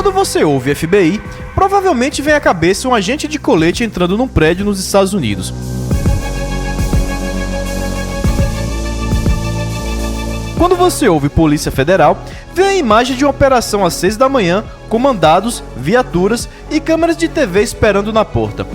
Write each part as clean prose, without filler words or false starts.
Quando você ouve FBI, provavelmente vem à cabeça um agente de colete entrando num prédio nos Estados Unidos. Quando você ouve Polícia Federal, vem a imagem de uma operação às 6 da manhã, com mandados, viaturas e câmeras de TV esperando na porta.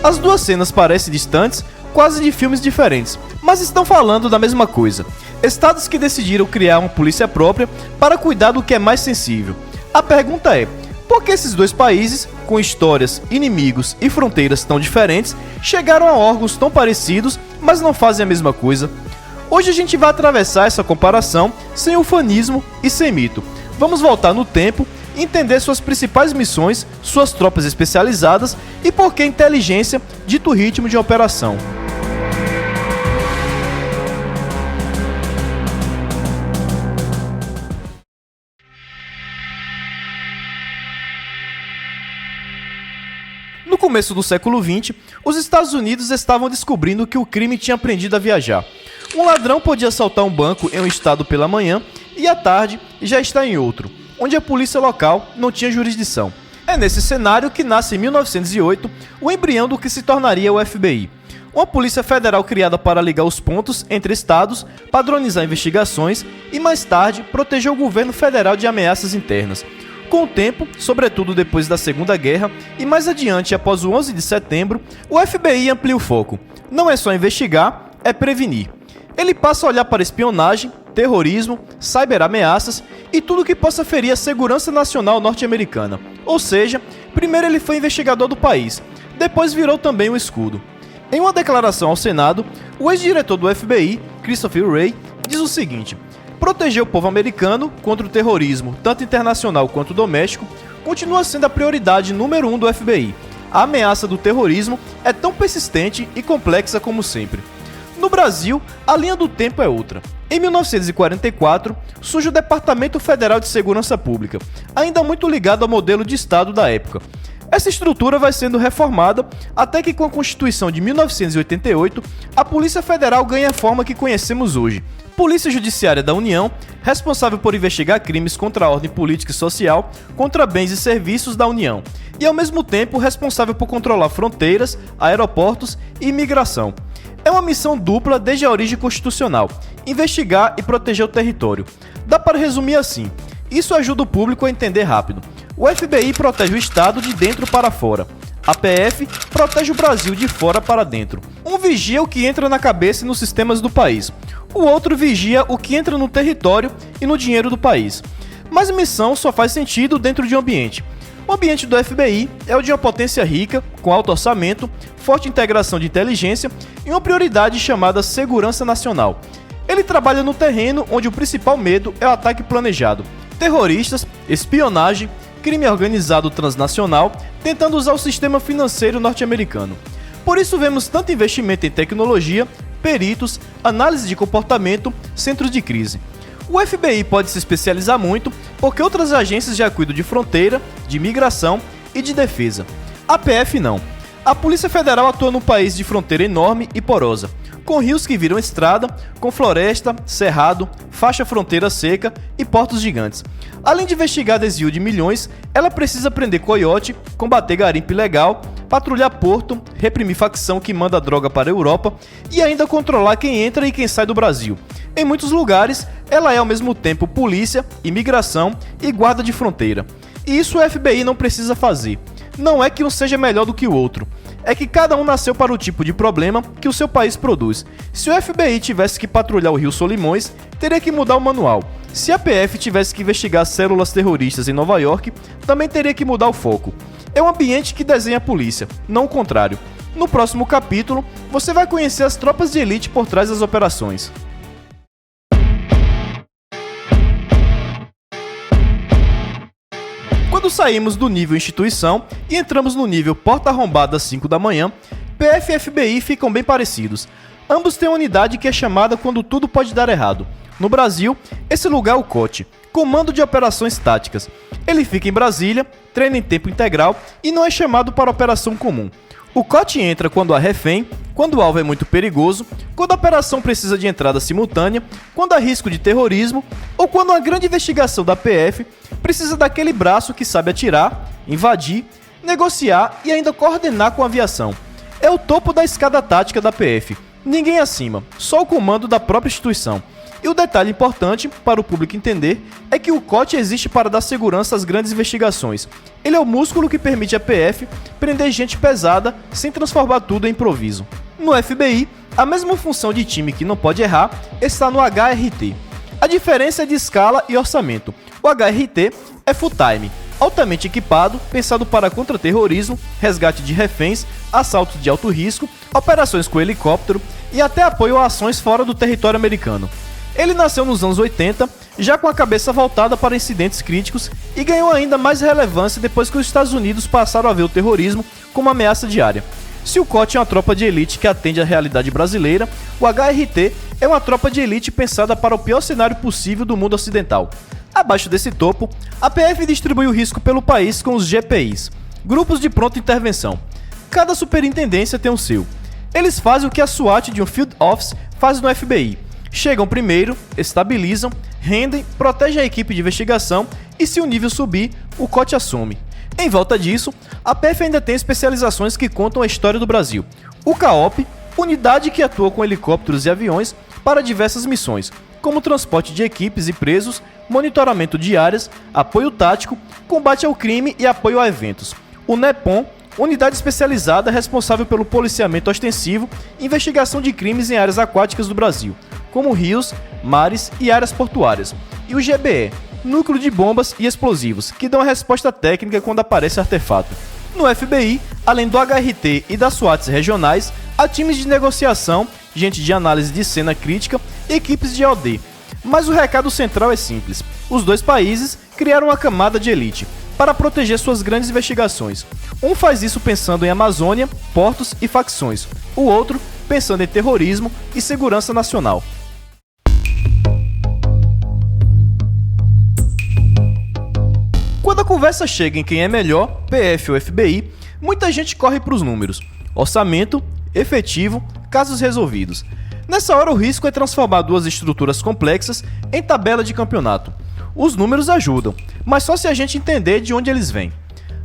As duas cenas parecem distantes, quase de filmes diferentes, mas estão falando da mesma coisa. Estados que decidiram criar uma polícia própria para cuidar do que é mais sensível. A pergunta é: por que esses dois países, com histórias, inimigos e fronteiras tão diferentes, chegaram a órgãos tão parecidos, mas não fazem a mesma coisa? Hoje a gente vai atravessar essa comparação sem ufanismo e sem mito. Vamos voltar no tempo, entender suas principais missões, suas tropas especializadas e por que inteligência dita o ritmo de uma operação. No começo do século XX, os Estados Unidos estavam descobrindo que o crime tinha aprendido a viajar. Um ladrão podia assaltar um banco em um estado pela manhã e à tarde já está em outro, onde a polícia local não tinha jurisdição. É nesse cenário que nasce em 1908 o embrião do que se tornaria o FBI. Uma polícia federal criada para ligar os pontos entre estados, padronizar investigações e mais tarde proteger o governo federal de ameaças internas. Com o tempo, sobretudo depois da Segunda Guerra e mais adiante após o 11 de setembro, o FBI amplia o foco. Não é só investigar, é prevenir. Ele passa a olhar para espionagem, terrorismo, cyberameaças e tudo que possa ferir a segurança nacional norte-americana. Ou seja, primeiro ele foi investigador do país, depois virou também um escudo. Em uma declaração ao Senado, o ex-diretor do FBI, Christopher Wray, diz o seguinte: proteger o povo americano contra o terrorismo, tanto internacional quanto doméstico, continua sendo a prioridade número 1 do FBI. A ameaça do terrorismo é tão persistente e complexa como sempre. No Brasil, a linha do tempo é outra. Em 1944, surge o Departamento Federal de Segurança Pública, ainda muito ligado ao modelo de Estado da época. Essa estrutura vai sendo reformada até que, com a Constituição de 1988, a Polícia Federal ganha a forma que conhecemos hoje. Polícia Judiciária da União, responsável por investigar crimes contra a ordem política e social, contra bens e serviços da União, e ao mesmo tempo responsável por controlar fronteiras, aeroportos e imigração. É uma missão dupla desde a origem constitucional: investigar e proteger o território. Dá para resumir assim: isso ajuda o público a entender rápido. O FBI protege o Estado de dentro para fora. A PF protege o Brasil de fora para dentro. Um vigia o que entra na cabeça e nos sistemas do país. O outro vigia o que entra no território e no dinheiro do país. Mas a missão só faz sentido dentro de um ambiente. O ambiente do FBI é o de uma potência rica, com alto orçamento, forte integração de inteligência e uma prioridade chamada segurança nacional. Ele trabalha no terreno onde o principal medo é o ataque planejado. Terroristas, espionagem, crime organizado transnacional, tentando usar o sistema financeiro norte-americano. Por isso vemos tanto investimento em tecnologia, peritos, análise de comportamento, centros de crise. O FBI pode se especializar muito porque outras agências já cuidam de fronteira, de imigração e de defesa. A PF não. A Polícia Federal atua num país de fronteira enorme e porosa, com rios que viram estrada, com floresta, cerrado, faixa fronteira seca e portos gigantes. Além de investigar desvio de milhões, ela precisa prender coiote, combater garimpo ilegal, patrulhar porto, reprimir facção que manda droga para a Europa e ainda controlar quem entra e quem sai do Brasil. Em muitos lugares, ela é ao mesmo tempo polícia, imigração e guarda de fronteira. E isso o FBI não precisa fazer. Não é que um seja melhor do que o outro. É que cada um nasceu para o tipo de problema que o seu país produz. Se o FBI tivesse que patrulhar o Rio Solimões, teria que mudar o manual. Se a PF tivesse que investigar células terroristas em Nova York, também teria que mudar o foco. É um ambiente que desenha a polícia, não o contrário. No próximo capítulo, você vai conhecer as tropas de elite por trás das operações. Quando saímos do nível instituição e entramos no nível porta arrombada às 5 da manhã, PF e FBI ficam bem parecidos. Ambos têm uma unidade que é chamada quando tudo pode dar errado. No Brasil, esse lugar é o COT, Comando de Operações Táticas. Ele fica em Brasília, treina em tempo integral e não é chamado para operação comum. O COT entra quando há refém, quando o alvo é muito perigoso, quando a operação precisa de entrada simultânea, quando há risco de terrorismo ou quando uma grande investigação da PF precisa daquele braço que sabe atirar, invadir, negociar e ainda coordenar com a aviação. É o topo da escada tática da PF. Ninguém acima, só o comando da própria instituição. E o detalhe importante para o público entender é que o COT existe para dar segurança às grandes investigações. Ele é o músculo que permite à PF prender gente pesada sem transformar tudo em improviso. No FBI, a mesma função de time que não pode errar está no HRT. A diferença é de escala e orçamento. O HRT é full-time, altamente equipado, pensado para contra-terrorismo, resgate de reféns, assaltos de alto risco, operações com helicóptero e até apoio a ações fora do território americano. Ele nasceu nos anos 80, já com a cabeça voltada para incidentes críticos e ganhou ainda mais relevância depois que os Estados Unidos passaram a ver o terrorismo como ameaça diária. Se o COT é uma tropa de elite que atende à realidade brasileira, o HRT é uma tropa de elite pensada para o pior cenário possível do mundo ocidental. Abaixo desse topo, a PF distribui o risco pelo país com os GPIs, Grupos de Pronta Intervenção. Cada superintendência tem o seu. Eles fazem o que a SWAT de um Field Office faz no FBI. Chegam primeiro, estabilizam, rendem, protegem a equipe de investigação e, se o nível subir, o COT assume. Em volta disso, a PF ainda tem especializações que contam a história do Brasil. O CAOP, unidade que atua com helicópteros e aviões para diversas missões, como transporte de equipes e presos, monitoramento de áreas, apoio tático, combate ao crime e apoio a eventos. O NEPOM, unidade especializada responsável pelo policiamento ostensivo e investigação de crimes em áreas aquáticas do Brasil, como rios, mares e áreas portuárias. E o GBE, Núcleo de Bombas e Explosivos, que dão a resposta técnica quando aparece artefato. No FBI, além do HRT e das SWATs regionais, há times de negociação, gente de análise de cena crítica e equipes de OD. Mas o recado central é simples. Os dois países criaram uma camada de elite para proteger suas grandes investigações. Um faz isso pensando em Amazônia, portos e facções. O outro pensando em terrorismo e segurança nacional. Quando a conversa chega em quem é melhor, PF ou FBI, muita gente corre para os números. Orçamento, efetivo, casos resolvidos. Nessa hora o risco é transformar duas estruturas complexas em tabela de campeonato. Os números ajudam, mas só se a gente entender de onde eles vêm.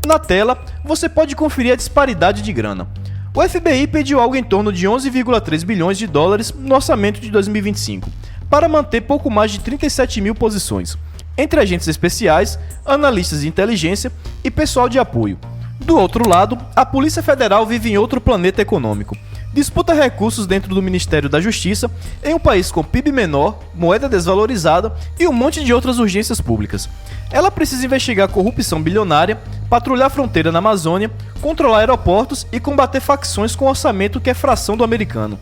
Na tela, você pode conferir a disparidade de grana. O FBI pediu algo em torno de 11,3 bilhões de dólares no orçamento de 2025, para manter pouco mais de 37 mil posições, entre agentes especiais, analistas de inteligência e pessoal de apoio. Do outro lado, a Polícia Federal vive em outro planeta econômico. Disputa recursos dentro do Ministério da Justiça em um país com PIB menor, moeda desvalorizada e um monte de outras urgências públicas. Ela precisa investigar corrupção bilionária, patrulhar a fronteira na Amazônia, controlar aeroportos e combater facções com orçamento que é fração do americano.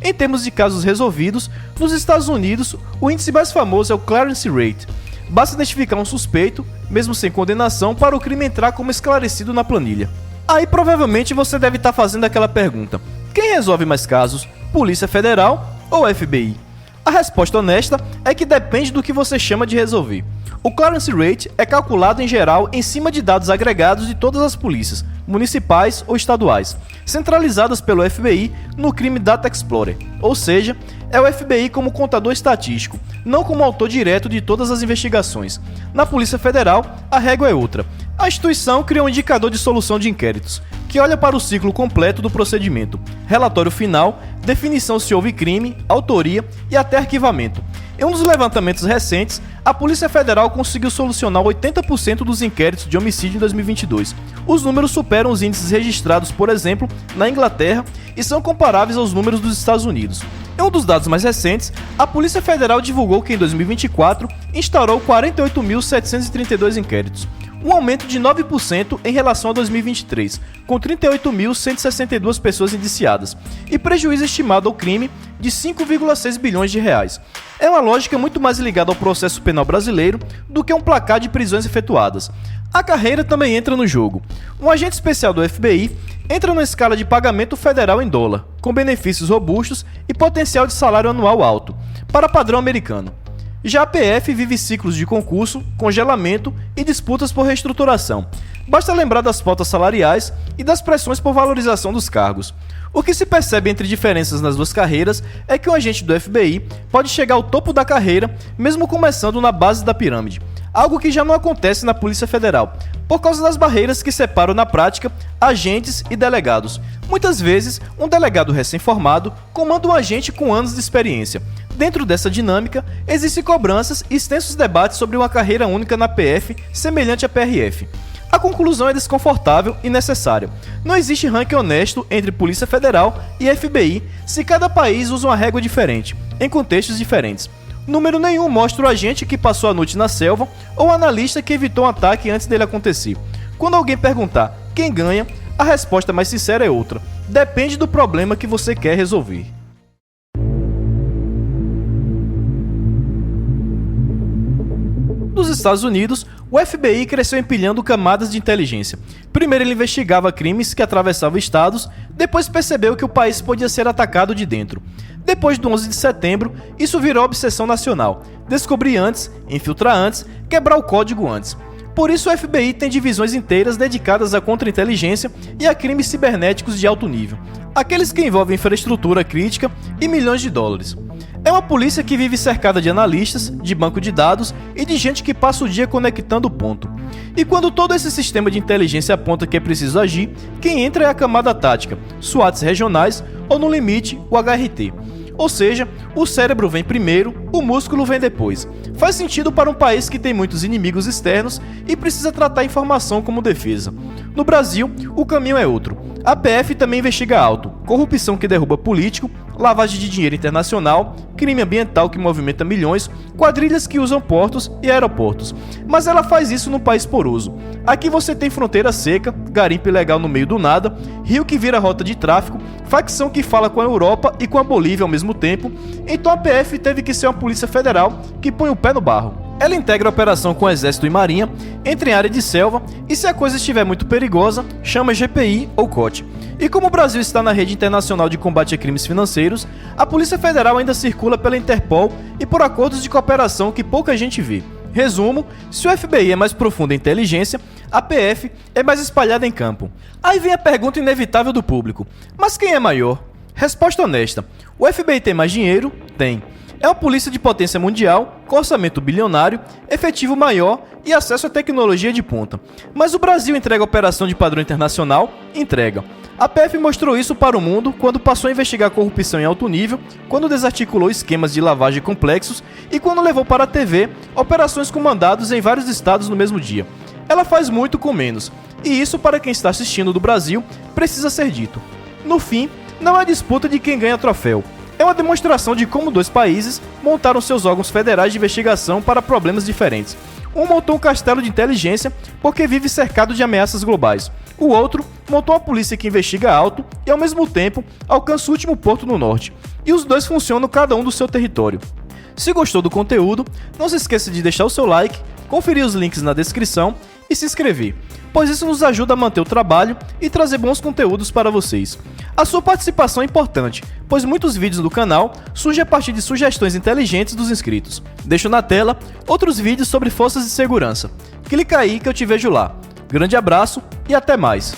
Em termos de casos resolvidos, nos Estados Unidos, o índice mais famoso é o Clearance Rate. Basta identificar um suspeito, mesmo sem condenação, para o crime entrar como esclarecido na planilha. Aí provavelmente você deve estar fazendo aquela pergunta: quem resolve mais casos, Polícia Federal ou FBI? A resposta honesta é que depende do que você chama de resolver. O Clearance Rate é calculado em geral em cima de dados agregados de todas as polícias, municipais ou estaduais, centralizadas pelo FBI no Crime Data Explorer, ou seja, é o FBI como contador estatístico, não como autor direto de todas as investigações. Na Polícia Federal, a régua é outra. A instituição cria um indicador de solução de inquéritos, que olha para o ciclo completo do procedimento, relatório final, definição se houve crime, autoria e até arquivamento. Em um dos levantamentos recentes, a Polícia Federal conseguiu solucionar 80% dos inquéritos de homicídio em 2022. Os números superam os índices registrados, por exemplo, na Inglaterra e são comparáveis aos números dos Estados Unidos. Em um dos dados mais recentes, a Polícia Federal divulgou que em 2024 instaurou 48.732 inquéritos, um aumento de 9% em relação a 2023, com 38.162 pessoas indiciadas, e prejuízo estimado ao crime de 5,6 bilhões de reais. É uma lógica muito mais ligada ao processo penal brasileiro do que um placar de prisões efetuadas. A carreira também entra no jogo. Um agente especial do FBI entra na escala de pagamento federal em dólar, com benefícios robustos e potencial de salário anual alto, para padrão americano. Já a PF vive ciclos de concurso, congelamento e disputas por reestruturação. Basta lembrar das pautas salariais e das pressões por valorização dos cargos. O que se percebe entre diferenças nas duas carreiras é que um agente do FBI pode chegar ao topo da carreira, mesmo começando na base da pirâmide, algo que já não acontece na Polícia Federal, por causa das barreiras que separam na prática agentes e delegados. Muitas vezes, um delegado recém-formado comanda um agente com anos de experiência. Dentro dessa dinâmica, existem cobranças e extensos debates sobre uma carreira única na PF, semelhante à PRF. A conclusão é desconfortável e necessária. Não existe ranking honesto entre Polícia Federal e FBI se cada país usa uma régua diferente, em contextos diferentes. Número nenhum mostra o agente que passou a noite na selva ou o analista que evitou um ataque antes dele acontecer. Quando alguém perguntar quem ganha, a resposta mais sincera é outra. Depende do problema que você quer resolver. Nos Estados Unidos, o FBI cresceu empilhando camadas de inteligência. Primeiro ele investigava crimes que atravessavam estados, depois percebeu que o país podia ser atacado de dentro. Depois do 11 de setembro, isso virou obsessão nacional. Descobrir antes, infiltrar antes, quebrar o código antes. Por isso o FBI tem divisões inteiras dedicadas à contra-inteligência e a crimes cibernéticos de alto nível, aqueles que envolvem infraestrutura crítica e milhões de dólares. É uma polícia que vive cercada de analistas, de banco de dados e de gente que passa o dia conectando ponto. E quando todo esse sistema de inteligência aponta que é preciso agir, quem entra é a camada tática, SWATs regionais ou, no limite, o HRT. Ou seja, o cérebro vem primeiro, o músculo vem depois. Faz sentido para um país que tem muitos inimigos externos e precisa tratar a informação como defesa. No Brasil, o caminho é outro. A PF também investiga alto, corrupção que derruba político, lavagem de dinheiro internacional, crime ambiental que movimenta milhões, quadrilhas que usam portos e aeroportos. Mas ela faz isso num país poroso. Aqui você tem fronteira seca, garimpo ilegal no meio do nada, rio que vira rota de tráfico, facção que fala com a Europa e com a Bolívia ao mesmo tempo. Então a PF teve que ser uma polícia federal que põe o pé no barro. Ela integra a operação com Exército e Marinha, entra em área de selva e, se a coisa estiver muito perigosa, chama GPI ou COT. E como o Brasil está na rede internacional de combate a crimes financeiros, a Polícia Federal ainda circula pela Interpol e por acordos de cooperação que pouca gente vê. Resumo, se o FBI é mais profundo em inteligência, a PF é mais espalhada em campo. Aí vem a pergunta inevitável do público: mas quem é maior? Resposta honesta: o FBI tem mais dinheiro? Tem. É uma polícia de potência mundial, com orçamento bilionário, efetivo maior e acesso à tecnologia de ponta. Mas o Brasil entrega a operação de padrão internacional? Entrega. A PF mostrou isso para o mundo quando passou a investigar corrupção em alto nível, quando desarticulou esquemas de lavagem complexos e quando levou para a TV operações com mandados em vários estados no mesmo dia. Ela faz muito com menos, e isso, para quem está assistindo do Brasil, precisa ser dito. No fim, não é disputa de quem ganha troféu. É uma demonstração de como dois países montaram seus órgãos federais de investigação para problemas diferentes. Um montou um castelo de inteligência porque vive cercado de ameaças globais. O outro montou uma polícia que investiga alto e, ao mesmo tempo, alcança o último porto no norte. E os dois funcionam cada um do seu território. Se gostou do conteúdo, não se esqueça de deixar o seu like, conferir os links na descrição e se inscrever, pois isso nos ajuda a manter o trabalho e trazer bons conteúdos para vocês. A sua participação é importante, pois muitos vídeos do canal surgem a partir de sugestões inteligentes dos inscritos. Deixo na tela outros vídeos sobre forças de segurança. Clica aí que eu te vejo lá. Grande abraço e até mais!